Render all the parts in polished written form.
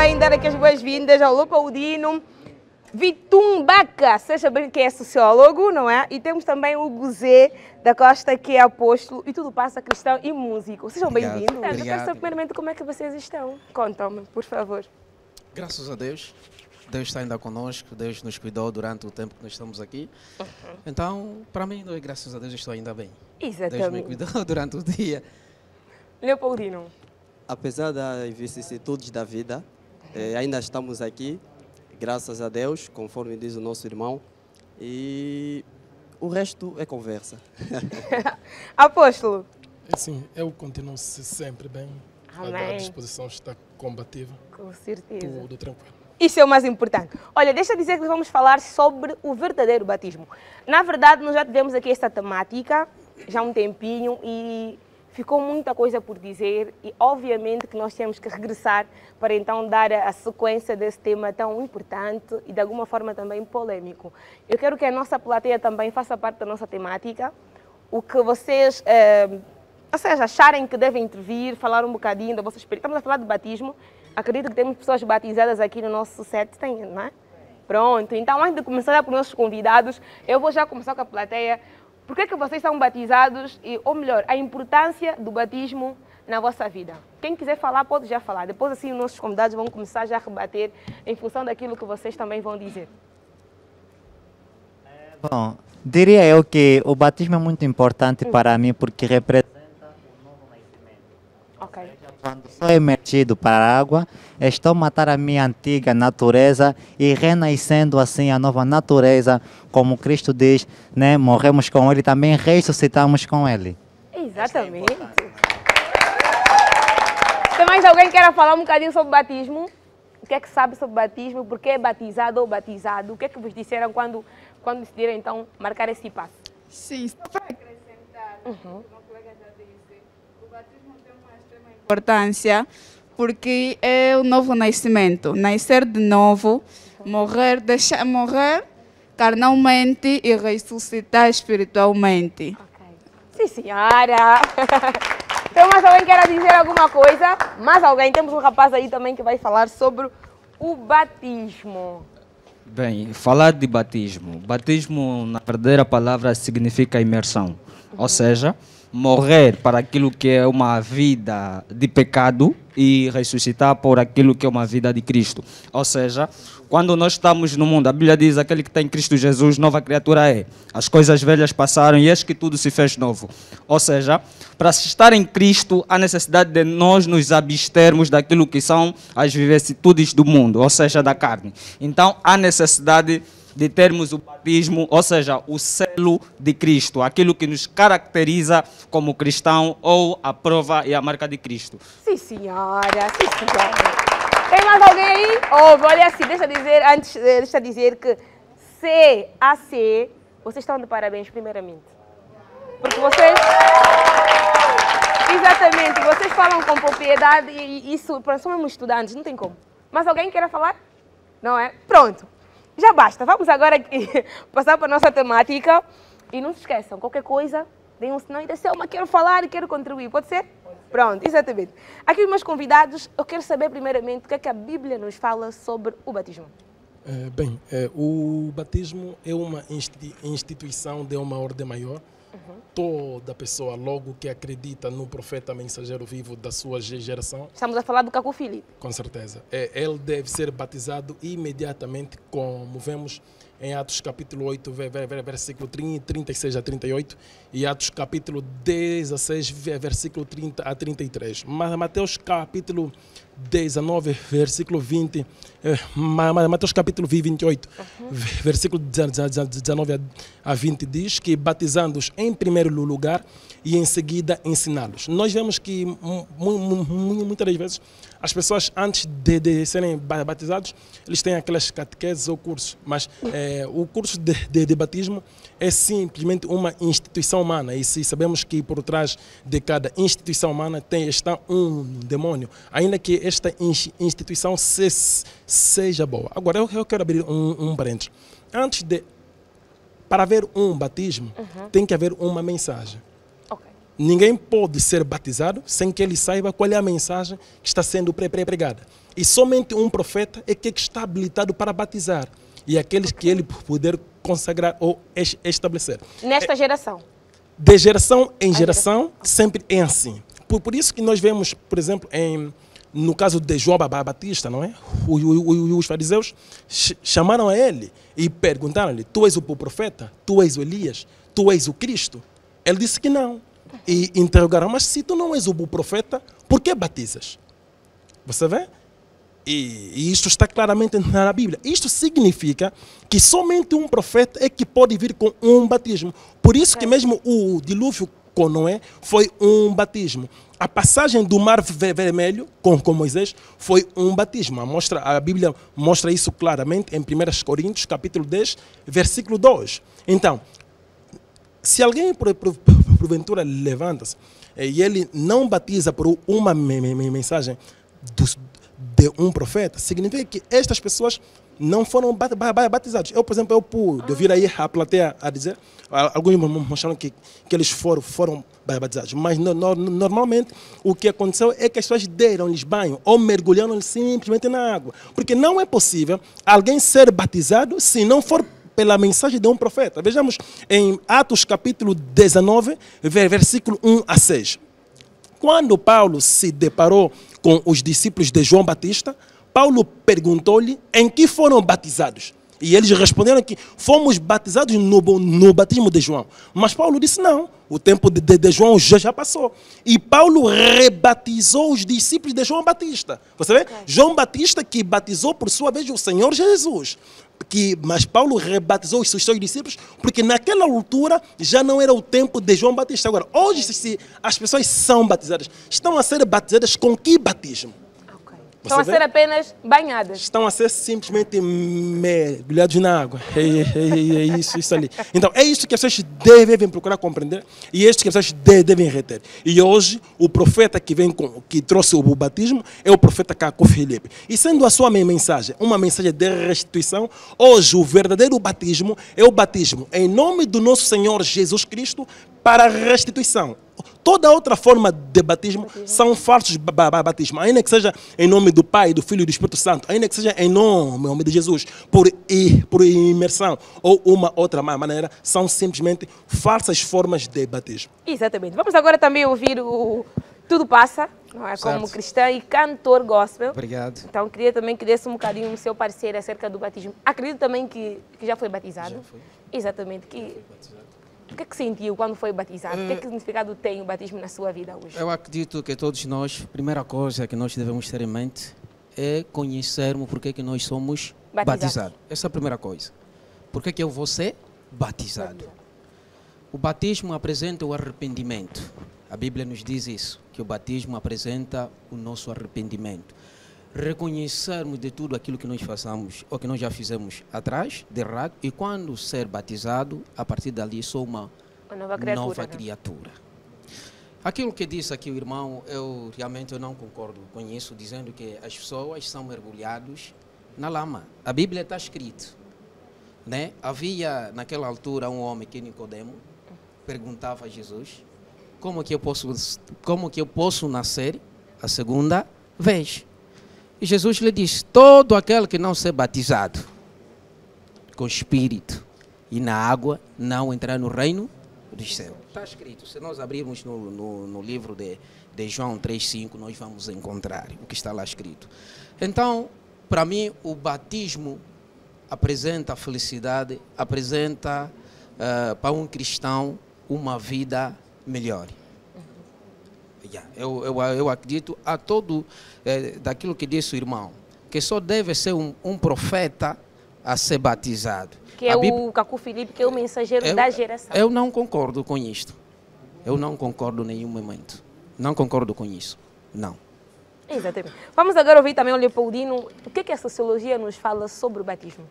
também dar aqui as boas-vindas ao Leopoldino Vitumbaca, seja bem que é sociólogo, não é? E temos também o Guzé da Costa, que é apóstolo e tudo passa cristão e músico. Sejam bem-vindos. Eu quero saber primeiramente como é que vocês estão. Contam-me, por favor. Graças a Deus. Deus está ainda conosco, Deus nos cuidou durante o tempo que nós estamos aqui. Então, para mim, graças a Deus, estou ainda bem. Exatamente. Deus me cuidou durante o dia. Leopoldino. Apesar das vicissitudes da vida, ainda estamos aqui, graças a Deus, conforme diz o nosso irmão. E o resto é conversa. Apóstolo. Sim, eu continuo sempre bem. Amém. A disposição está combativa. Com certeza. Tudo tranquilo. Isso é o mais importante. Olha, deixa eu dizer que vamos falar sobre o verdadeiro batismo. Na verdade, nós já tivemos aqui esta temática já há um tempinho e ficou muita coisa por dizer e obviamente que nós temos que regressar para então dar a sequência desse tema tão importante e de alguma forma também polêmico. Eu quero que a nossa plateia também faça parte da nossa temática, o que vocês acharem que devem intervir, falar um bocadinho da vossa experiência. Estamos a falar de batismo, acredito que temos pessoas batizadas aqui no nosso set, tem, não é? Pronto, então antes de começar com os nossos convidados, eu vou já começar com a plateia. Por que vocês são batizados, ou melhor, a importância do batismo na vossa vida? Quem quiser falar, pode já falar. Depois, assim, os nossos convidados vão começar já a rebater em função daquilo que vocês também vão dizer. Bom, diria eu que o batismo é muito importante para mim porque representa o novo nascimento. Ok. Quando sou emergido para a água, estou a matar a minha antiga natureza e renascendo assim a nova natureza, como Cristo diz, né? Morremos com Ele, também ressuscitamos com Ele. Exatamente. Tem mais alguém que queira falar um bocadinho sobre batismo? O que é que sabe sobre batismo? Por que é batizado ou batizado? O que é que vos disseram quando decidiram então marcar esse passo? Sim, só para acrescentar, o meu colega já disse, o batismo tem uma extrema importância porque é o novo nascimento, nascer de novo, morrer, deixar morrer carnalmente e ressuscitar espiritualmente. Okay. Sim, senhora! Tem mais alguém que queira dizer alguma coisa? Mais alguém? Temos um rapaz aí também que vai falar sobre o batismo. Bem, falar de batismo. Batismo, na verdadeira palavra, significa imersão. Ou seja, morrer para aquilo que é uma vida de pecado e ressuscitar por aquilo que é uma vida de Cristo. Ou seja, quando nós estamos no mundo, a Bíblia diz, aquele que tem Cristo Jesus, nova criatura é. As coisas velhas passaram e eis que tudo se fez novo. Ou seja, para se estar em Cristo, há necessidade de nós nos abstermos daquilo que são as vicissitudes do mundo, ou seja, da carne. Então, há necessidade de termos o batismo, ou seja, o selo de Cristo, aquilo que nos caracteriza como cristão ou a prova e a marca de Cristo. Sim, senhora, sim, senhora. Tem mais alguém aí? Olha assim, deixa eu dizer que CAC, vocês estão de parabéns, primeiramente. Porque vocês... Exatamente, vocês falam com propriedade e isso, somos estudantes, não tem como. Mas alguém queira falar? Não é? Pronto. Já basta, vamos agora passar para a nossa temática. E não se esqueçam, qualquer coisa, deem um sinal e dizem, Selma, quero falar e quero contribuir, pode ser? Pronto, exatamente. Aqui os meus convidados, eu quero saber primeiramente o que é que a Bíblia nos fala sobre o batismo. O batismo é uma instituição de uma ordem maior. Toda pessoa, logo que acredita no profeta mensageiro vivo da sua geração... Estamos a falar do Caco Filipe. Com certeza. Ele deve ser batizado imediatamente, como vemos em Atos capítulo 8, versículo 36 a 38, e Atos capítulo 16, versículo 30 a 33. Mateus capítulo 19, versículo 20, Mateus capítulo 28, versículo 19 a 20, diz que batizando-os em primeiro lugar e em seguida ensiná-los. Nós vemos que muitas das vezes as pessoas antes de serem batizados, eles têm aquelas catequeses ou cursos, mas o curso de batismo é simplesmente uma instituição humana e se sabemos que por trás de cada instituição humana está um demônio, ainda que esta instituição seja boa. Agora eu quero abrir um parênteses. Para haver um batismo, tem que haver uma mensagem. Ninguém pode ser batizado sem que ele saiba qual é a mensagem que está sendo pregada. E somente um profeta é que está habilitado para batizar. E aqueles que ele puder consagrar ou estabelecer. Nesta geração? De geração em geração, sempre é assim. Por isso que nós vemos, por exemplo, no caso de João Batista, não é? Os fariseus chamaram a ele e perguntaram-lhe: tu és o profeta? Tu és o Elias? Tu és o Cristo? Ele disse que não. E interrogaram: mas se tu não és o profeta, por que batizas? Você vê? E isto está claramente na Bíblia. Isto significa que somente um profeta é que pode vir com um batismo. Por isso que mesmo o dilúvio com Noé foi um batismo. A passagem do Mar Vermelho com Moisés foi um batismo. A Bíblia mostra isso claramente em 1 Coríntios, capítulo 10, versículo 2. Então, se alguém porventura levanta-se e ele não batiza por uma mensagem de um profeta, significa que estas pessoas não foram batizados. Eu, por exemplo, eu pude ouvir aí a plateia a dizer, alguns mostraram que eles foram batizados, mas normalmente o que aconteceu é que as pessoas deram-lhes banho ou mergulharam simplesmente na água, porque não é possível alguém ser batizado se não for pela mensagem de um profeta. Vejamos em Atos capítulo 19, versículo 1 a 6. Quando Paulo se deparou com os discípulos de João Batista, Paulo perguntou-lhe em que foram batizados. E eles responderam que fomos batizados no batismo de João. Mas Paulo disse não, o tempo de João já passou. E Paulo rebatizou os discípulos de João Batista. Você vê? João Batista que batizou por sua vez o Senhor Jesus. Mas Paulo rebatizou os seus discípulos porque naquela altura já não era o tempo de João Batista. Agora, hoje se as pessoas são batizadas, estão a ser batizadas com que batismo? Estão a ser apenas banhadas. Estão a ser simplesmente mergulhados na água. É isso ali. Então, é isso que as pessoas devem procurar compreender e é isso que as pessoas devem reter. E hoje, o profeta que trouxe o batismo é o profeta Caco Filipe. E sendo a sua mensagem uma mensagem de restituição, hoje o verdadeiro batismo é o batismo em nome do nosso Senhor Jesus Cristo para a restituição. Toda outra forma de batismo são falsos batismos, ainda que seja em nome do Pai, do Filho e do Espírito Santo, ainda que seja em nome de Jesus, por imersão ou uma outra maneira, são simplesmente falsas formas de batismo. Exatamente. Vamos agora também ouvir o Tudo Passa, não é? Como cristão e cantor gospel. Obrigado. Então, queria também que desse um bocadinho o seu parecer acerca do batismo. Acredito também que já foi batizado. Já foi. Exatamente. O que é que sentiu quando foi batizado? O que é que significado tem o batismo na sua vida hoje? Eu acredito que todos nós, a primeira coisa que nós devemos ter em mente é conhecermos por que nós somos batizados. Essa é a primeira coisa. Por que eu vou ser batizado? O batismo apresenta o arrependimento. A Bíblia nos diz isso, que o batismo apresenta o nosso arrependimento. Reconhecermos de tudo aquilo que nós façamos ou que nós já fizemos atrás, de errado, e quando ser batizado, a partir dali sou uma nova criatura. Aquilo que disse aqui o irmão, eu realmente não concordo com isso, dizendo que as pessoas são mergulhadas na lama. A Bíblia está escrito, né? Havia naquela altura um homem que Nicodemo perguntava a Jesus: como que eu posso nascer a segunda vez? E Jesus lhe disse: todo aquele que não ser batizado com Espírito e na água não entrar no reino dos céus. Está escrito. Se nós abrirmos no livro de João 3,5, nós vamos encontrar o que está lá escrito. Então, para mim, o batismo apresenta a felicidade, apresenta para um cristão uma vida melhor. Eu acredito a todo daquilo que disse o irmão, que só deve ser um profeta a ser batizado. Que é o Caco Filipe, que é o mensageiro da geração. Eu não concordo com isto. Eu não concordo em nenhum momento. Não concordo com isso. Não. Exatamente. Vamos agora ouvir também o Leopoldino. O que a sociologia nos fala sobre o batismo?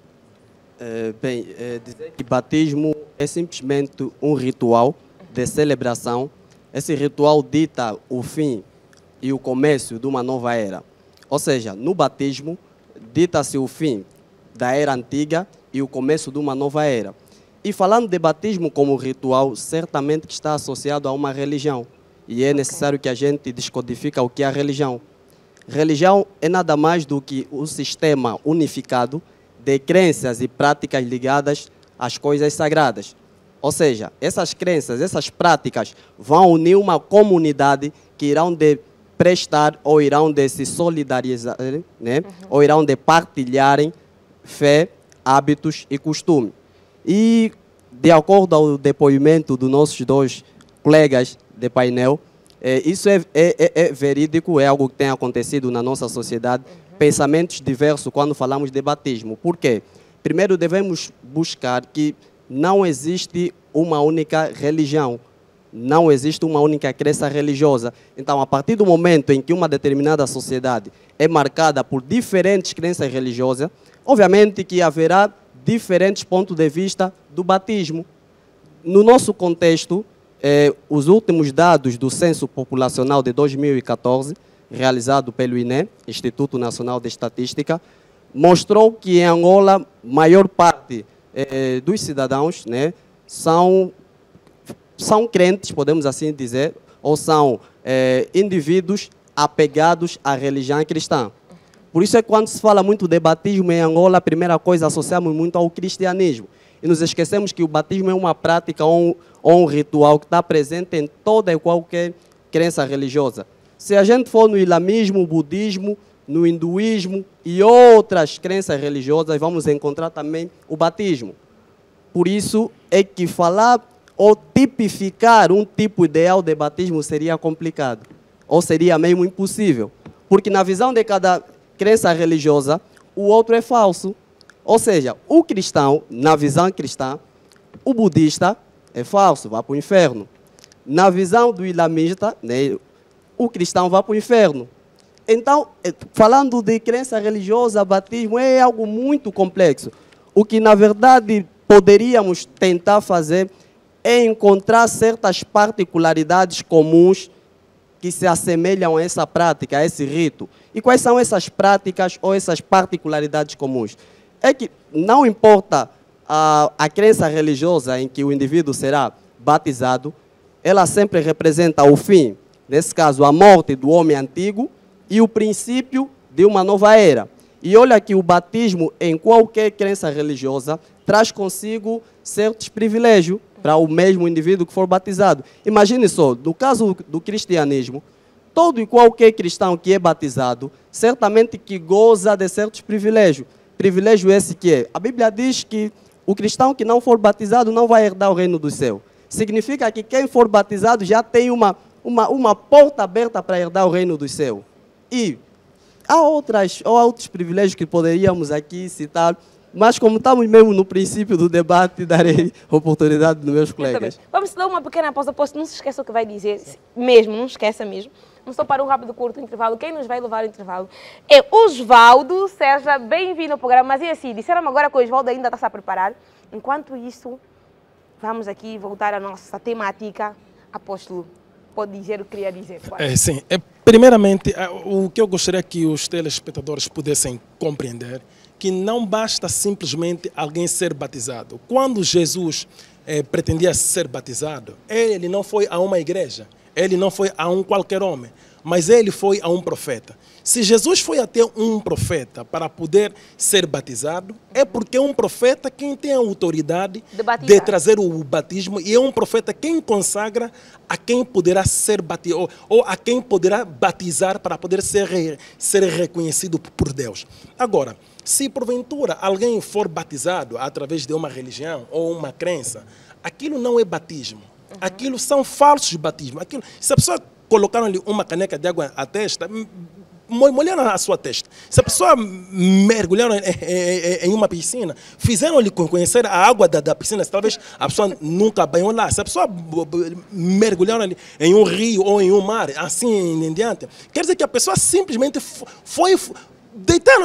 Dizer que batismo é simplesmente um ritual de celebração. Esse ritual dita o fim e o começo de uma nova era. Ou seja, no batismo, dita-se o fim da era antiga e o começo de uma nova era. E falando de batismo como ritual, certamente que está associado a uma religião. E é necessário que a gente descodifique o que é a religião. Religião é nada mais do que um sistema unificado de crenças e práticas ligadas às coisas sagradas. Ou seja, essas crenças, essas práticas vão unir uma comunidade que irão de prestar ou irão de se solidarizar, né? Ou irão de partilharem fé, hábitos e costume. E, de acordo ao depoimento dos nossos dois colegas de painel, isso é verídico, é algo que tem acontecido na nossa sociedade. Pensamentos diversos quando falamos de batismo. Por quê? Primeiro devemos buscar que não existe uma única religião, não existe uma única crença religiosa. Então, a partir do momento em que uma determinada sociedade é marcada por diferentes crenças religiosas, obviamente que haverá diferentes pontos de vista do batismo. No nosso contexto, os últimos dados do Censo Populacional de 2014, realizado pelo INE, Instituto Nacional de Estatística, mostrou que em Angola, maior parte dos cidadãos, né, são crentes, podemos assim dizer, ou são indivíduos apegados à religião cristã. Por isso é que quando se fala muito de batismo em Angola, a primeira coisa associamos muito ao cristianismo. E nos esquecemos que o batismo é uma prática ou um ritual que está presente em toda e qualquer crença religiosa. Se a gente for no islamismo, budismo, no hinduísmo e outras crenças religiosas, vamos encontrar também o batismo. Por isso é que falar ou tipificar um tipo ideal de batismo seria complicado, ou seria mesmo impossível, porque na visão de cada crença religiosa, o outro é falso. Ou seja, o cristão, na visão cristã, o budista é falso, vai para o inferno. Na visão do islamista, né, o cristão vai para o inferno. Então, falando de crença religiosa, batismo é algo muito complexo. O que, na verdade, poderíamos tentar fazer é encontrar certas particularidades comuns que se assemelham a essa prática, a esse rito. E quais são essas práticas ou essas particularidades comuns? É que não importa a crença religiosa em que o indivíduo será batizado, ela sempre representa o fim, nesse caso, a morte do homem antigo e o princípio de uma nova era. E olha que o batismo em qualquer crença religiosa traz consigo certos privilégios para o mesmo indivíduo que for batizado. Imagine só, no caso do cristianismo, todo e qualquer cristão que é batizado, certamente que goza de certos privilégios. Privilégio esse que é, a Bíblia diz que o cristão que não for batizado não vai herdar o reino do céu. Significa que quem for batizado já tem uma porta aberta para herdar o reino do céu. E há outros privilégios que poderíamos aqui citar, mas como estamos mesmo no princípio do debate, darei oportunidade dos meus colegas. Vamos dar uma pequena pausa, não se esqueça o que vai dizer, mesmo, não esqueça mesmo. Vamos só para um rápido, curto intervalo. Quem nos vai levar o intervalo é Osvaldo. Seja bem-vindo ao programa. Mas é assim, disseram agora que o Osvaldo ainda está a preparar. Enquanto isso, vamos aqui voltar à nossa temática. Apóstolo, pode dizer o que queria dizer. Sim. Primeiramente, o que eu gostaria que os telespectadores pudessem compreender, que não basta simplesmente alguém ser batizado. Quando Jesus pretendia ser batizado, ele não foi a uma igreja, ele não foi a um qualquer homem, mas ele foi a um profeta. Se Jesus foi até um profeta para poder ser batizado, é porque é um profeta quem tem a autoridade de trazer o batismo, e é um profeta quem consagra a quem poderá ser batizado, ou a quem poderá batizar para poder ser reconhecido por Deus. Agora, se porventura alguém for batizado através de uma religião ou uma crença, aquilo não é batismo. Aquilo são falsos batismos. Se a pessoa colocaram-lhe uma caneca de água à testa, molharam a sua testa. Se a pessoa mergulharam em uma piscina, fizeram-lhe conhecer a água da piscina, talvez a pessoa nunca banhou lá. Se a pessoa mergulharam em um rio ou em um mar, assim em diante, quer dizer que a pessoa simplesmente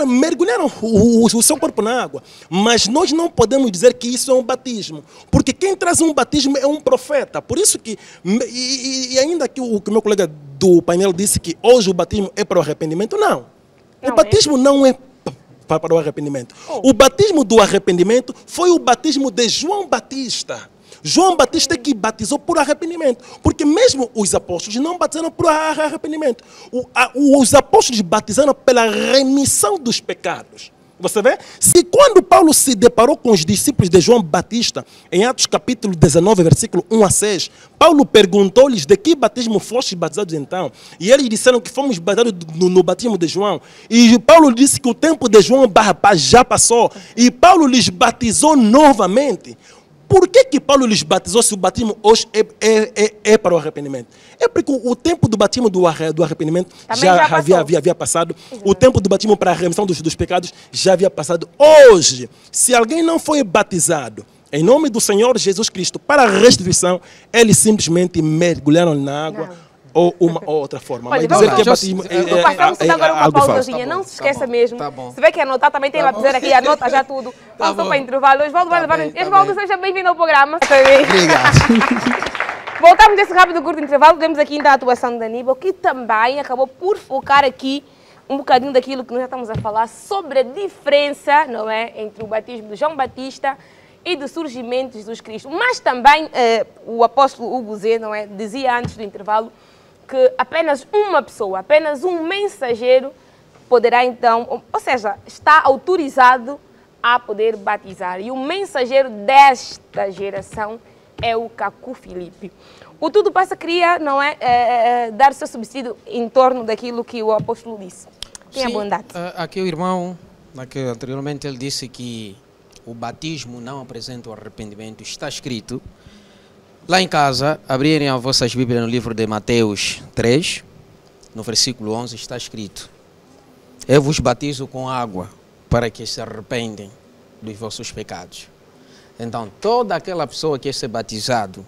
mergulharam o seu corpo na água. Mas nós não podemos dizer que isso é um batismo, porque quem traz um batismo é um profeta. Por isso que, e ainda que o meu colega do painel disse que hoje o batismo é para o arrependimento, não. O batismo não é para o arrependimento. O batismo do arrependimento foi o batismo de João Batista. João Batista que batizou por arrependimento. Porque mesmo os apóstolos não batizaram por arrependimento. Os apóstolos batizaram pela remissão dos pecados. Você vê? Se quando Paulo se deparou com os discípulos de João Batista, em Atos capítulo 19, versículo 1 a 6, Paulo perguntou-lhes de que batismo fostes batizados então? E eles disseram que fomos batizados no batismo de João. E Paulo disse que o tempo de João já passou. E Paulo lhes batizou novamente. Por que Paulo lhes batizou se o batismo hoje é para o arrependimento? É porque o tempo do batismo do arrependimento já havia passado. O tempo do batismo para a remissão dos pecados já havia passado. Hoje, se alguém não foi batizado em nome do Senhor Jesus Cristo para a restituição, eles simplesmente mergulharam na água. Ou uma outra forma. Olha, mas dizer que batismo passamos agora uma algo falso. pausazinha. Não se esqueça mesmo. Tá bom. Se vê que anotar, também tem lá dizer aqui, anota já tudo. Vamos só para intervalo. Osvaldo vai levar. Osvaldo, seja bem-vindo ao programa. Obrigado. Voltamos desse rápido curto intervalo. Temos aqui ainda a atuação de Aníbal, que também acabou por focar aqui um bocadinho daquilo que nós já estamos a falar sobre a diferença, não é, entre o batismo de João Batista e do surgimento de Jesus Cristo. Mas também o apóstolo Hugo Zé, não é, dizia antes do intervalo que apenas uma pessoa, apenas um mensageiro poderá então, ou seja, está autorizado a poder batizar. E o mensageiro desta geração é o Cacu Filipe. O Tudo Passa queria, não é, dar o seu subsídio em torno daquilo que o apóstolo disse. Tenha bondade. Aqui o irmão, anteriormente ele disse que o batismo não apresenta o arrependimento. Está escrito lá em casa, abrirem as vossas Bíblias no livro de Mateus 3, no versículo 11, está escrito: eu vos batizo com água para que se arrependem dos vossos pecados. Então, toda aquela pessoa que é ser batizado,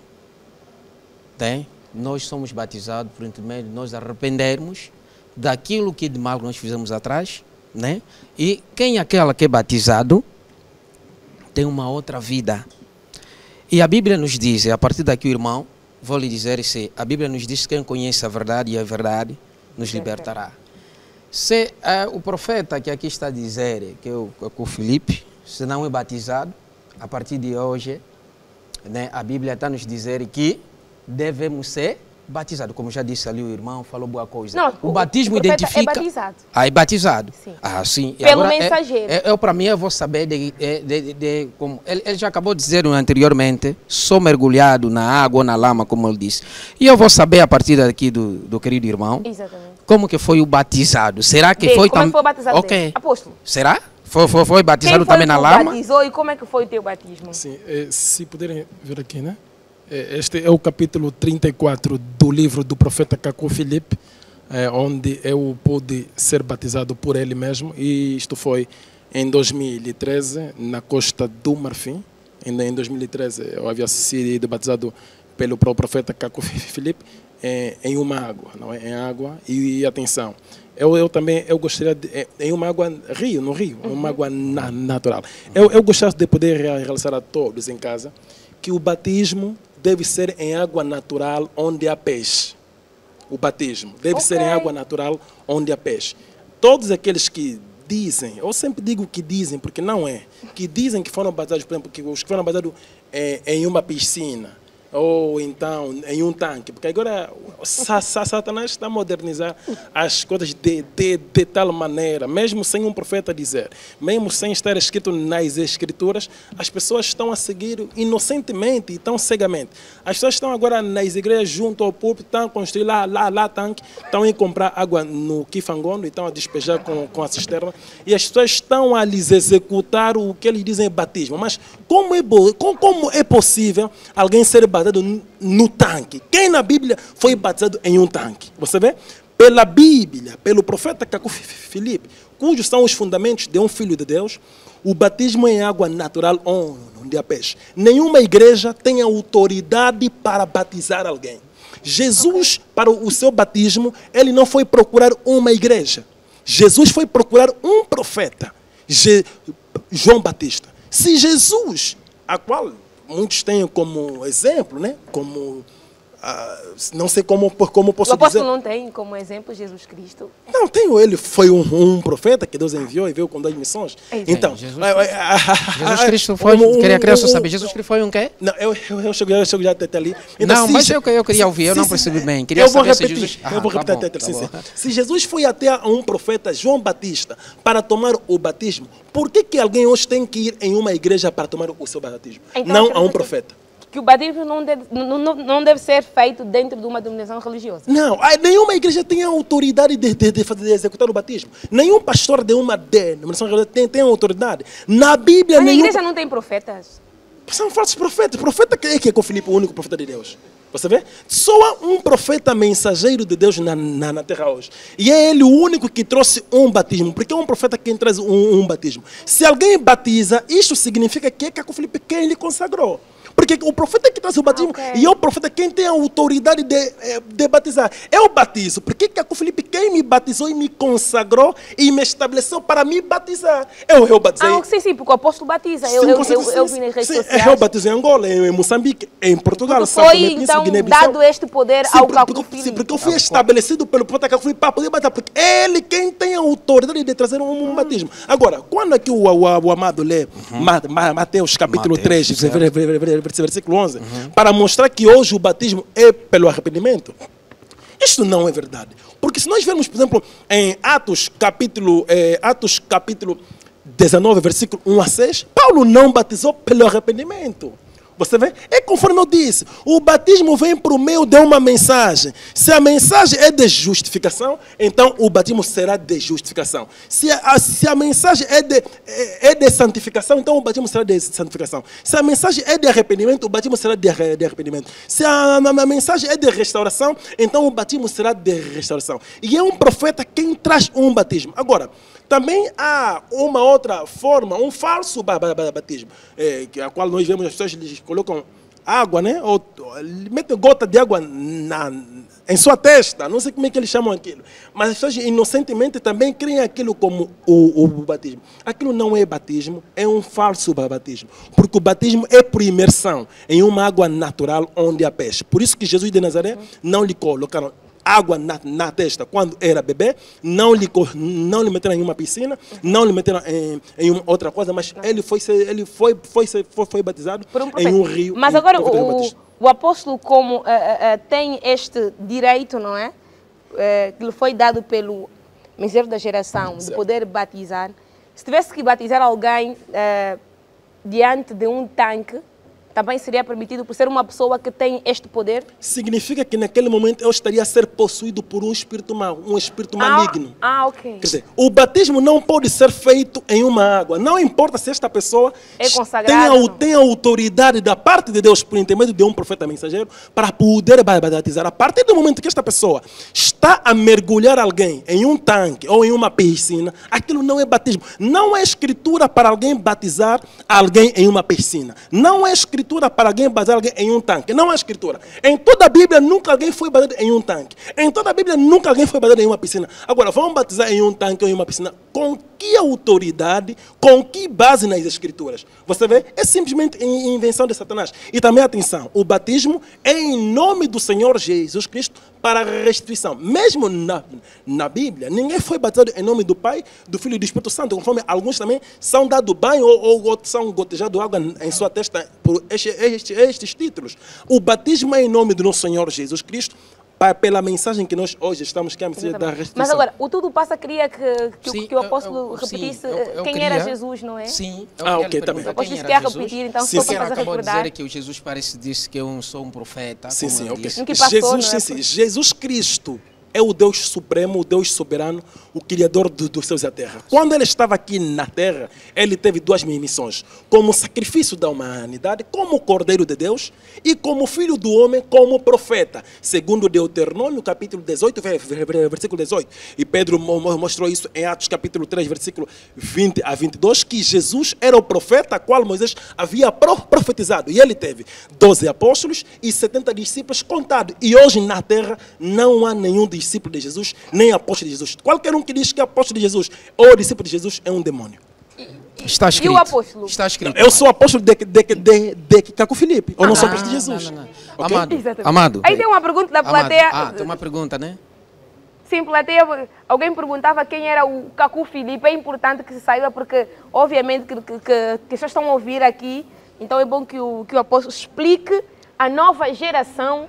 nós somos batizados por intermédio de nós arrependermos daquilo que de mal nós fizemos atrás, né? E quem é aquela que é batizado tem uma outra vida. E a Bíblia nos diz, a partir daqui o irmão, vou lhe dizer, se a Bíblia nos diz que quem conhece a verdade e a verdade nos libertará. Se o profeta que aqui está a dizer, que é o Filipe, se não é batizado, a partir de hoje, né, a Bíblia está a nos dizer que devemos ser batizados. Como já disse ali o irmão, falou boa coisa. Não, o batismo o identifica... é batizado. É batizado. Sim. Sim. Pelo agora, mensageiro. Para mim, eu vou saber como... Ele já acabou de dizer anteriormente, sou mergulhado na água ou na lama, como ele disse. E eu vou saber, a partir daqui do querido irmão, exatamente, como que foi o batizado. Será que foi também... Como foi o batizado dele? Apóstolo. Será? Foi batizado também na lama? Quem batizou e como é que foi o teu batismo? Sim, se puderem ver aqui, né? Este é o capítulo 34 do livro do profeta Cacu Filipe, onde eu pude ser batizado por ele mesmo, e isto foi em 2013, na Costa do Marfim. Em 2013 eu havia sido batizado pelo profeta Cacu Filipe em uma água, não é? Em água, e atenção, eu também gostaria de, em uma água no rio, uma água natural. Eu gostaria de poder realizar a todos em casa que o batismo deve ser em água natural onde há peixe. O batismo deve ser em água natural onde há peixe. Todos aqueles que dizem, eu sempre digo que dizem, porque não é, que dizem que foram batizados, por exemplo, que os que foram batizados em uma piscina, ou então em um tanque, porque agora Satanás está a modernizar as coisas de tal maneira, mesmo sem um profeta dizer, mesmo sem estar escrito nas escrituras, as pessoas estão a seguir inocentemente e tão cegamente. As pessoas estão agora nas igrejas junto ao púlpito, estão a construir lá tanque, estão a ir comprar água no Kifangondo e estão a despejar com a cisterna, e as pessoas estão a lhes executar o que eles dizem batismo. Mas como é possível alguém ser batizado no tanque? Quem na Bíblia foi batizado em um tanque? Você vê? Pela Bíblia, pelo profeta Cacu Filipe, cujos são os fundamentos de um filho de Deus, o batismo em água natural onde há peixe. Nenhuma igreja tem autoridade para batizar alguém. Jesus, para o seu batismo, ele não foi procurar uma igreja. Jesus foi procurar um profeta, João Batista. Se Jesus, a qual muitos têm como exemplo, né? Como não sei como posso O apóstolo dizer. não tem como exemplo Jesus Cristo. Não, tenho ele. Foi um profeta que Deus enviou e veio com 2 missões. Então, Jesus Cristo foi. Queria só saber, Jesus Cristo foi um quê? Não, eu chego já até ali. Então, Não, mas eu queria ouvir, eu não percebi bem. Queria eu vou saber se repetir, Jesus. eu vou repetir Tá até bom, sim, tá sim. bom. Se Jesus foi até um profeta, João Batista, para tomar o batismo, por que alguém hoje tem que ir em uma igreja para tomar o seu batismo? Então, Não a acredito um profeta. Que o batismo não deve ser feito dentro de uma denominação religiosa. Não, nenhuma igreja tem a autoridade de executar o batismo. Nenhum pastor de uma denominação religiosa tem autoridade. Na Bíblia, Mas a igreja não tem profetas. São falsos profetas. Profeta que é com Filipe, o único profeta de Deus. Você vê? Só há um profeta mensageiro de Deus na terra hoje. E é ele o único que trouxe um batismo. Porque é um profeta quem traz um batismo. Se alguém batiza, isso significa que é com Filipe quem lhe consagrou. Porque o profeta que traz o batismo e é o profeta quem tem a autoridade de batizar. Eu batizo. Porque Caco Felipe, quem me batizou e me consagrou e me estabeleceu para me batizar. Eu batizei. Sim, porque o apóstolo batiza. Eu vi nas redes sociais. Eu batizo em Angola, em Moçambique, em Portugal. Porque foi então dado este poder ao Caco Felipe. Porque eu fui estabelecido pelo profeta Caco Felipe para poder batizar. Porque ele quem tem a autoridade de trazer um batismo. Agora, quando aqui o amado lê Mateus capítulo 3, versículo 11, para mostrar que hoje o batismo é pelo arrependimento. Isto não é verdade. Porque se nós vermos, por exemplo, em Atos capítulo 19, versículo 1 a 6, Paulo não batizou pelo arrependimento. Você vê? É conforme eu disse, o batismo vem por meio de uma mensagem. Se a mensagem é de justificação, então o batismo será de justificação. Se a mensagem é de santificação, então o batismo será de santificação. Se a mensagem é de arrependimento, o batismo será de arrependimento. Se a mensagem é de restauração, então o batismo será de restauração. E é um profeta quem traz um batismo. Agora, também há uma outra forma, um falso batismo, a qual nós vemos as pessoas eles colocam água, né? Ou metem gota de água em sua testa, não sei como é que eles chamam aquilo. Mas as pessoas inocentemente também criam aquilo como o batismo. Aquilo não é batismo, é um falso batismo. Porque o batismo é por imersão em uma água natural onde há peixe. Por isso que Jesus de Nazaré não lhe colocaram água na testa quando era bebê, não lhe meteram em uma piscina, não lhe meteram em uma outra coisa, mas ele foi batizado em um rio. Mas agora o apóstolo como tem este direito, não é? Que lhe foi dado pelo mensageiro da geração, de poder batizar. Se tivesse que batizar alguém diante de um tanque, também seria permitido por ser uma pessoa que tem este poder? Significa que naquele momento eu estaria a ser possuído por um espírito mau, um espírito maligno. Ok. Quer dizer, o batismo não pode ser feito em uma água. Não importa se esta pessoa é consagrada, tem a autoridade da parte de Deus por intermédio de um profeta mensageiro para poder batizar. A partir do momento que esta pessoa está a mergulhar alguém em um tanque ou em uma piscina, aquilo não é batismo. Não é escritura para alguém batizar alguém em uma piscina. Não é escritura para alguém batizar alguém em um tanque. Não há escritura. Em toda a Bíblia nunca alguém foi batizado em um tanque. Em toda a Bíblia nunca alguém foi batizado em uma piscina. Agora, vamos batizar em um tanque ou em uma piscina com que autoridade, com que base nas escrituras? Você vê? É simplesmente invenção de Satanás. E também, atenção, o batismo é em nome do Senhor Jesus Cristo para a restituição. Mesmo na Bíblia, ninguém foi batizado em nome do Pai, do Filho e do Espírito Santo, conforme alguns também são dado banho ou são gotejados água em sua testa por estes títulos. O batismo é em nome do nosso Senhor Jesus Cristo, pela mensagem que nós hoje estamos aqui a mensagem da restituição. Mas agora, o Tudo Passa queria que o apóstolo repetisse quem era Jesus, não é? Sim. Ok, também. O apóstolo quer repetir, então só para acabou de recordar. dizer que o Jesus disse que eu sou um profeta. Sim, ok. Jesus Cristo é o Deus supremo, o Deus soberano, o Criador dos céus e da terra. Quando ele estava aqui na terra, ele teve duas missões. Como sacrifício da humanidade, como Cordeiro de Deus, e como Filho do Homem, como profeta. Segundo Deuteronômio, capítulo 18, versículo 18. E Pedro mostrou isso em Atos, capítulo 3, versículo 20 a 22, que Jesus era o profeta, a qual Moisés havia profetizado. E ele teve 12 apóstolos e 70 discípulos contados. E hoje na terra não há nenhum discípulo de Jesus, nem apóstolo de Jesus. Qualquer um que diz que é apóstolo de Jesus ou discípulo de Jesus é um demônio. Está escrito. E o apóstolo? Está escrito. Eu sou apóstolo de Caco Filipe. Eu não sou apóstolo de Jesus. Não. Ok? Amado, Exatamente. Amado. Aí tem uma pergunta da plateia. Tem uma pergunta, né? Sim, plateia, alguém perguntava quem era o Caco Filipe. É importante que se saiba, porque obviamente que as pessoas estão a ouvir aqui. Então é bom que o apóstolo explique a nova geração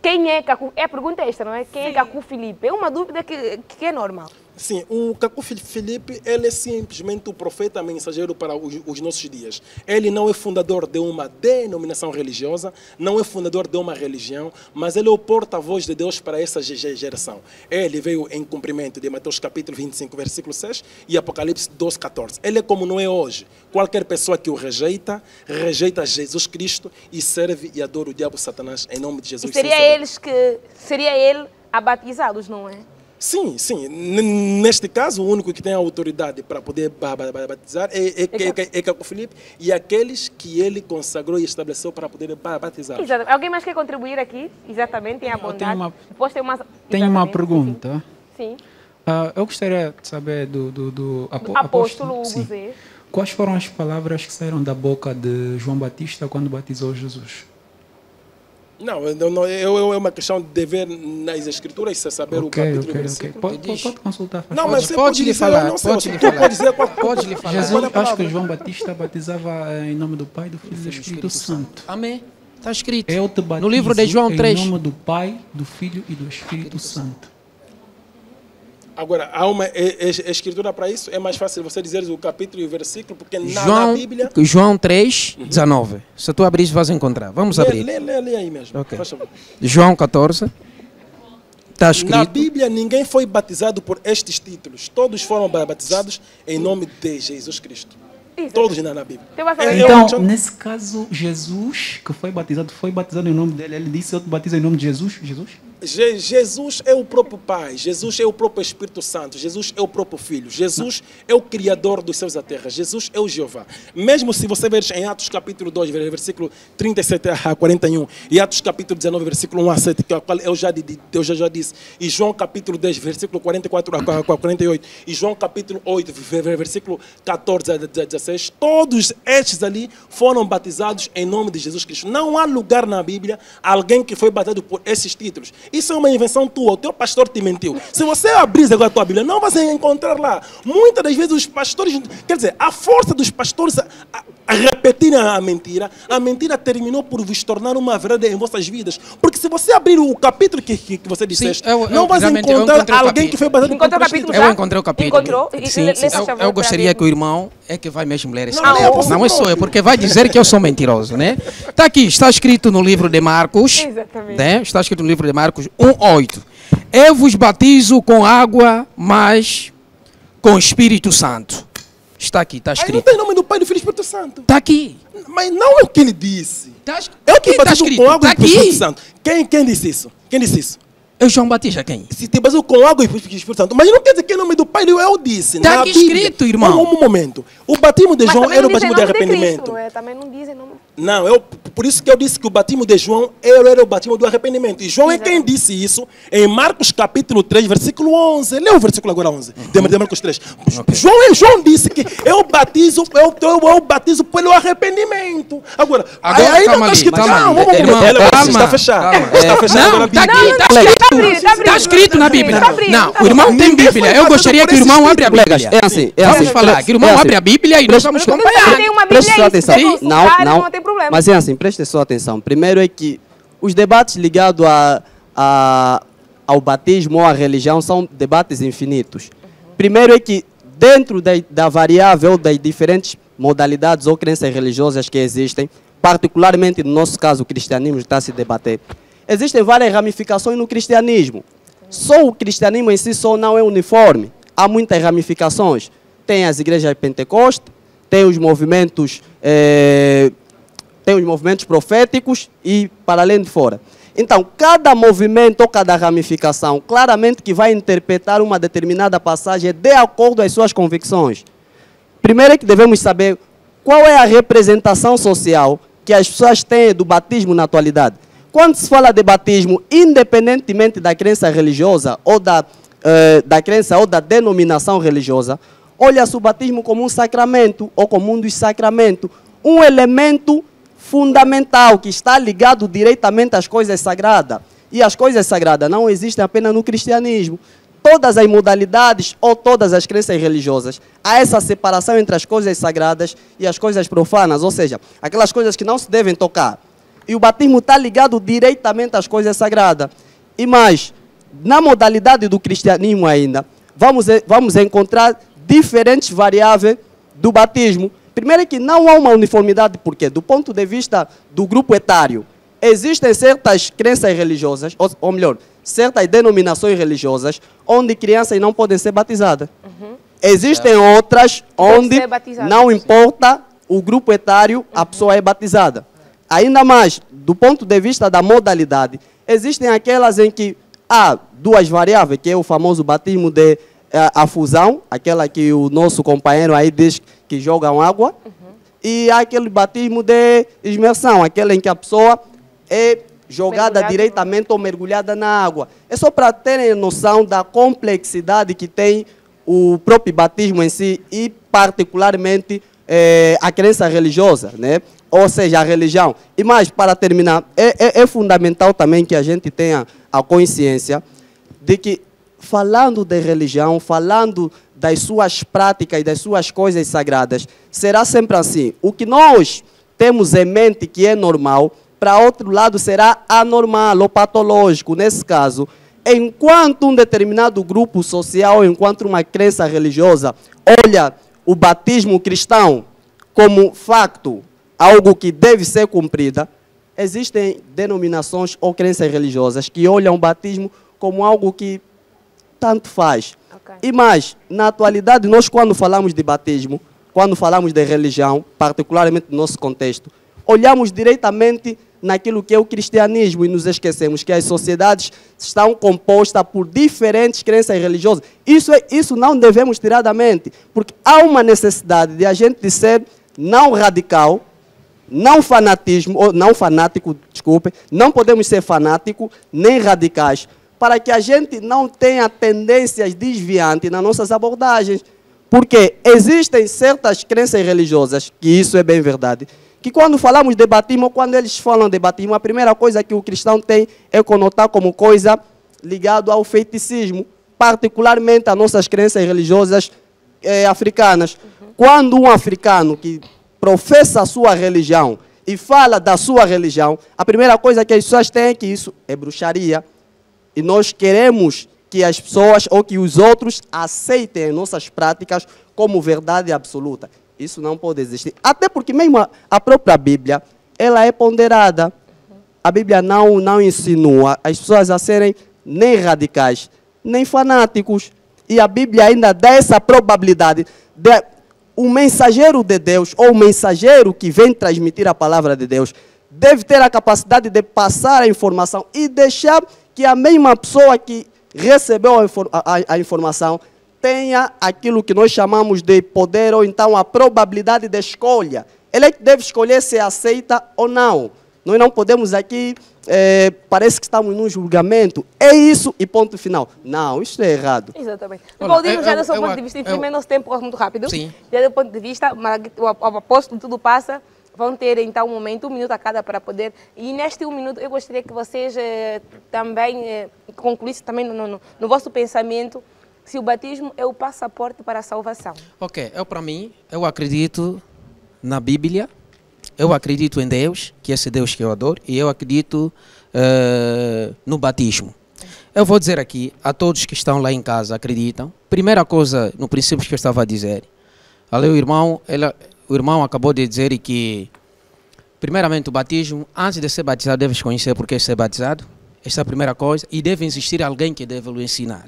quem é Caco. É a pergunta esta, não é? Quem é Caco Filipe? É uma dúvida que é normal. Sim, o Caco Filipe, ele é simplesmente o profeta mensageiro para os nossos dias. Ele não é fundador de uma denominação religiosa, não é fundador de uma religião, mas ele é o porta-voz de Deus para essa geração. Ele veio em cumprimento de Mateus capítulo 25, versículo 6 e Apocalipse 12, 14. Ele é como não é hoje. Qualquer pessoa que o rejeita Jesus Cristo e serve e adora o diabo Satanás em nome de Jesus. E seria ele a batizá-los, não é? Sim. Neste caso, o único que tem a autoridade para poder batizar é Caco Filipe e aqueles que ele consagrou e estabeleceu para poder batizar. Exato. Alguém mais quer contribuir aqui? Exatamente, tem a bondade. Tenho uma pergunta. Sim. Eu gostaria de saber do apóstolo Hugo Zé. Quais foram as palavras que saíram da boca de João Batista quando batizou Jesus? Não, é uma questão de ver nas escrituras, saber o capítulo e versículo. Pode consultar. Não, mas pode lhe falar. Pode lhe falar. Jesus, acho que João Batista batizava em nome do Pai, do Filho e do Espírito Santo. Amém. Está escrito. Eu te batizo no livro de João 3. Em nome do Pai, do Filho e do Espírito Santo. Agora, há uma escritura para isso? É mais fácil você dizer o capítulo e o versículo, porque na Bíblia... João 3, 19. Se tu abrir, vais encontrar. Vamos abrir. Lê aí mesmo. Okay. João 14. Está escrito. Na Bíblia, ninguém foi batizado por estes títulos. Todos foram batizados em nome de Jesus Cristo. Isso. Todos na Bíblia. Então, nesse caso, Jesus, que foi batizado em nome dele. Ele disse, eu te batizo em nome de Jesus. Jesus é o próprio Pai, Jesus é o próprio Espírito Santo, Jesus é o próprio Filho, Jesus é o Criador dos céus e da terra, Jesus é o Jeová. Mesmo se você ver em Atos capítulo 2, versículo 37 a 41, e Atos capítulo 19, versículo 1 a 7, que eu já disse, e João capítulo 10, versículo 44 a 48, e João capítulo 8, versículo 14 a 16, todos estes ali foram batizados em nome de Jesus Cristo. Não há lugar na Bíblia alguém que foi batizado por esses títulos. Isso é uma invenção tua, o teu pastor te mentiu. Se você abrir agora a tua Bíblia, não vai encontrar lá. Muitas das vezes os pastores, quer dizer, a força dos pastores a repetirem a mentira terminou por vos tornar uma verdade em vossas vidas. Porque se você abrir o capítulo que você disseste, não vai encontrar alguém que foi batizado por capítulo. Eu encontrei o capítulo. Encontrou? Sim, eu gostaria que o irmão é que vai mesmo ler esse capítulo. Não é só eu, porque vai dizer que eu sou mentiroso, né? Está aqui, está escrito no livro de Marcos. Exatamente. Né? Está escrito no livro de Marcos 1:8. Eu vos batizo com água, mas com Espírito Santo. Está aqui, está escrito. Aí não tem nome do Pai, do Filho e do Espírito Santo. Está aqui. Mas não é o que ele disse. Eu te batizo com água e com Espírito Santo. Quem disse isso? Quem disse isso? É João Batista, quem? Se te batizo com água e Espírito Santo. Mas não quer dizer que é o nome do Pai, eu disse. Está aqui escrito, irmão. Um momento. O batismo de João era o batismo de arrependimento. Cristo, também não dizem nome. Não, por isso que eu disse que o batismo de João era o batismo do arrependimento. E João é quem disse isso em Marcos capítulo 3, versículo 11. Lê o versículo agora 11, de Marcos 3. Okay. João disse que eu batizo pelo arrependimento. Agora aí não está escrito. Está fechado. Não, está escrito na Bíblia. Não, o irmão tem Bíblia. Eu gostaria que o irmão abra a Bíblia. É assim. Vamos falar, que o irmão abre a Bíblia e nós vamos acompanhar. Preste sua atenção. Não tem problema. Mas é assim, preste sua atenção. Primeiro é que os debates ligados ao batismo ou à religião são debates infinitos. Primeiro é que dentro da variável das diferentes modalidades ou crenças religiosas que existem, particularmente no nosso caso o cristianismo está a se debater, existem várias ramificações no cristianismo. Só o cristianismo em si só não é uniforme. Há muitas ramificações. Tem as igrejas pentecostes, tem os movimentos proféticos e para além de fora. Então, cada movimento ou cada ramificação, claramente que vai interpretar uma determinada passagem de acordo às suas convicções. Primeiro é que devemos saber qual é a representação social que as pessoas têm do batismo na atualidade. Quando se fala de batismo, independentemente da crença religiosa ou da crença ou da denominação religiosa, olha-se o batismo como um sacramento, ou como um dos sacramentos, um elemento fundamental que está ligado diretamente às coisas sagradas. E as coisas sagradas não existem apenas no cristianismo. Todas as modalidades ou todas as crenças religiosas, há essa separação entre as coisas sagradas e as coisas profanas, ou seja, aquelas coisas que não se devem tocar. E o batismo está ligado diretamente às coisas sagradas. E mais, na modalidade do cristianismo ainda, vamos encontrar diferentes variáveis do batismo. Primeiro é que não há uma uniformidade, porque do ponto de vista do grupo etário, existem certas crenças religiosas, ou melhor, certas denominações religiosas, onde crianças não podem ser batizadas. Existem outras onde não importa o grupo etário, a pessoa é batizada. Ainda mais, do ponto de vista da modalidade, existem aquelas em que há duas variáveis, que é o famoso batismo de a fusão, aquela que o nosso companheiro aí diz que jogam água, e há aquele batismo de imersão, aquele em que a pessoa é jogada diretamente ou mergulhada na água. É só para terem noção da complexidade que tem o próprio batismo em si e particularmente a crença religiosa, né? Ou seja, a religião. E mais, para terminar, é fundamental também que a gente tenha a consciência de que, falando de religião, falando das suas práticas e das suas coisas sagradas, será sempre assim. O que nós temos em mente que é normal, para outro lado será anormal ou patológico. Nesse caso, enquanto um determinado grupo social, enquanto uma crença religiosa, olha o batismo cristão como facto, algo que deve ser cumprida, existem denominações ou crenças religiosas que olham o batismo como algo que tanto faz. E mais, na atualidade, nós quando falamos de batismo, quando falamos de religião, particularmente no nosso contexto, olhamos diretamente naquilo que é o cristianismo e nos esquecemos que as sociedades estão compostas por diferentes crenças religiosas. Isso não devemos tirar da mente, porque há uma necessidade de a gente ser não radical, não fanático, desculpe, não podemos ser fanáticos nem radicais, para que a gente não tenha tendências desviantes nas nossas abordagens. Porque existem certas crenças religiosas, que isso é bem verdade, que quando falamos de batismo, quando eles falam de batismo, a primeira coisa que o cristão tem é conotar como coisa ligada ao feiticismo, particularmente as nossas crenças religiosas africanas. Quando um africano que professa a sua religião e fala da sua religião, a primeira coisa que as pessoas têm é que isso é bruxaria. E nós queremos que as pessoas ou que os outros aceitem as nossas práticas como verdade absoluta. Isso não pode existir. Até porque mesmo a própria Bíblia, ela é ponderada. A Bíblia não insinua as pessoas a serem nem radicais, nem fanáticos. E a Bíblia ainda dá essa probabilidade de o mensageiro de Deus, ou o mensageiro que vem transmitir a palavra de Deus, deve ter a capacidade de passar a informação e deixar que a mesma pessoa que recebeu a informação tenha aquilo que nós chamamos de poder, ou então a probabilidade de escolha. Ele é que deve escolher se aceita ou não. Nós não podemos aqui, parece que estamos num julgamento, é isso e ponto final. Não, isso é errado. Exatamente. Paulino, já do seu ponto de vista, infelizmente nosso tempo corre muito rápido. Sim. Já do ponto de vista, o apóstolo tudo passa, vão ter então um momento, 1 minuto a cada para poder. E neste 1 minuto eu gostaria que vocês também concluíssem também no vosso pensamento se o batismo é o passaporte para a salvação. Ok, para mim, eu acredito na Bíblia, eu acredito em Deus, que é esse Deus que eu adoro, e eu acredito no batismo. Eu vou dizer aqui, a todos que estão lá em casa, acreditam. Primeira coisa, no princípio que eu estava a dizer, ali o irmão acabou de dizer que, primeiramente, o batismo, antes de ser batizado, deves conhecer por que ser batizado. Essa é a primeira coisa. E deve existir alguém que deve lhe ensinar.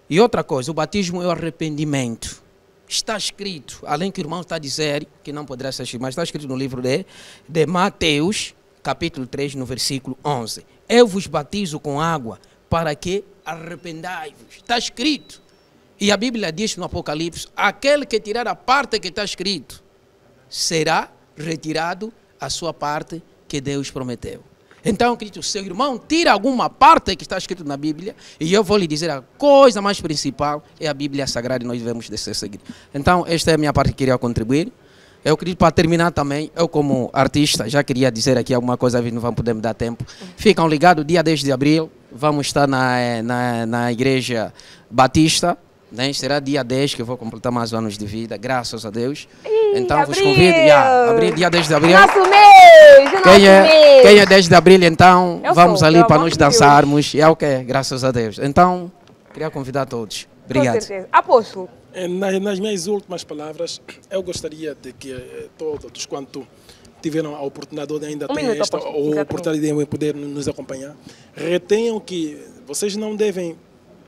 E outra coisa, o batismo é o arrependimento. Está escrito, além que o irmão está a dizer, que não poderá ser escrito, mas está escrito no livro de Mateus, capítulo 3, no versículo 11. Eu vos batizo com água para que arrependai-vos. Está escrito. E a Bíblia diz no Apocalipse, aquele que tirar a parte que está escrito, será retirado a sua parte que Deus prometeu. Então, querido, seu irmão tira alguma parte que está escrito na Bíblia e eu vou lhe dizer a coisa mais principal é a Bíblia Sagrada e nós devemos seguir. Então, esta é a minha parte que queria contribuir. Eu queria, para terminar também, eu como artista, já queria dizer aqui alguma coisa, não vamos poder me dar tempo. Ficam ligados, dia 10 de abril, vamos estar na Igreja Batista, né? Será dia 10 que eu vou completar mais anos de vida, graças a Deus. Então vos convido, dia 10 de abril. Nosso mês! Quem é 10 de abril, então vamos ali para nós dançarmos. E é o que? Graças a Deus. Então, queria convidar todos. Obrigado. Com certeza. Apóstolo. Nas minhas últimas palavras, eu gostaria de que todos quanto tiveram a oportunidade ou ainda têm esta oportunidade de poder nos acompanhar, retenham que vocês não devem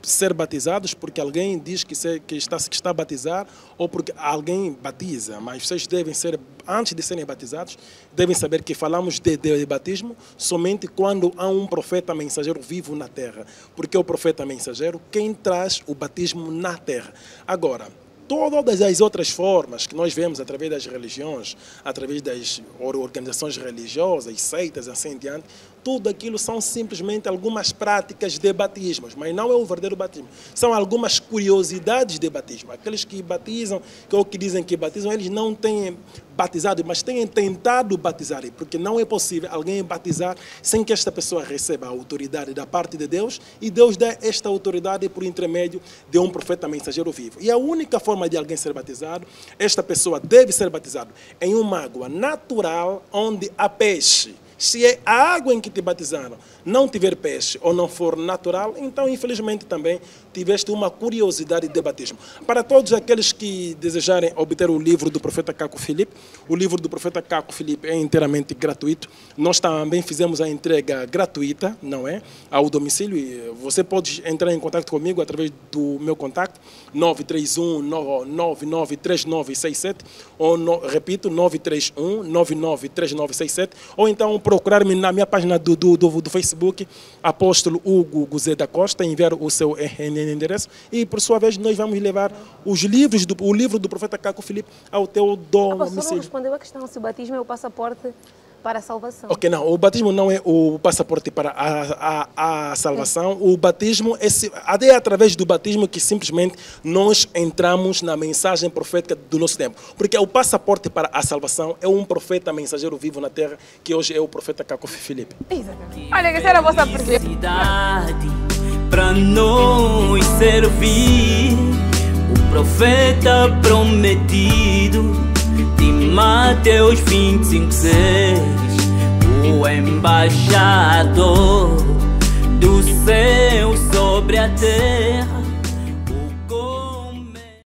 ser batizados porque alguém diz que está a batizar ou porque alguém batiza, mas vocês devem ser, antes de serem batizados, devem saber que falamos de batismo somente quando há um profeta mensageiro vivo na terra, porque é o profeta mensageiro quem traz o batismo na terra. Agora, todas as outras formas que nós vemos através das religiões, através das organizações religiosas, seitas, assim em diante, tudo aquilo são simplesmente algumas práticas de batismos, mas não é o verdadeiro batismo. São algumas curiosidades de batismo. Aqueles que batizam, ou que dizem que batizam, eles não têm batizado, mas têm tentado batizar, porque não é possível alguém batizar sem que esta pessoa receba a autoridade da parte de Deus e Deus dá esta autoridade por intermédio de um profeta mensageiro vivo. E a única forma de alguém ser batizado, esta pessoa deve ser batizada em uma água natural onde há peixe. Se é a água em que te batizaram não tiver peixe ou não for natural, então infelizmente também tiveste uma curiosidade de batismo. Para todos aqueles que desejarem obter o livro do profeta Caco Filipe, o livro do profeta Caco Filipe é inteiramente gratuito. Nós também fizemos a entrega gratuita, não é? Ao domicílio. Você pode entrar em contato comigo através do meu contato 931-993967 ou, repito, 931-993967 ou então procurar-me na minha página do Facebook, Apóstolo Hugo Guzé da Costa, enviar o seu endereço e, por sua vez, nós vamos levar o livro do profeta Caco Filipe ao teu domicílio. Apóstolo, não respondeu a questão se o batismo é o passaporte para a salvação. Ok, não, o batismo não é o passaporte para a salvação. O batismo é através do batismo que simplesmente nós entramos na mensagem profética do nosso tempo. Porque o passaporte para a salvação é um profeta mensageiro vivo na terra, que hoje é o profeta Caco Filipe. Exatamente. Olha, que será a vossa percepção para nos servir, o profeta prometido de Mateus 25:6, o embaixador do céu sobre a terra.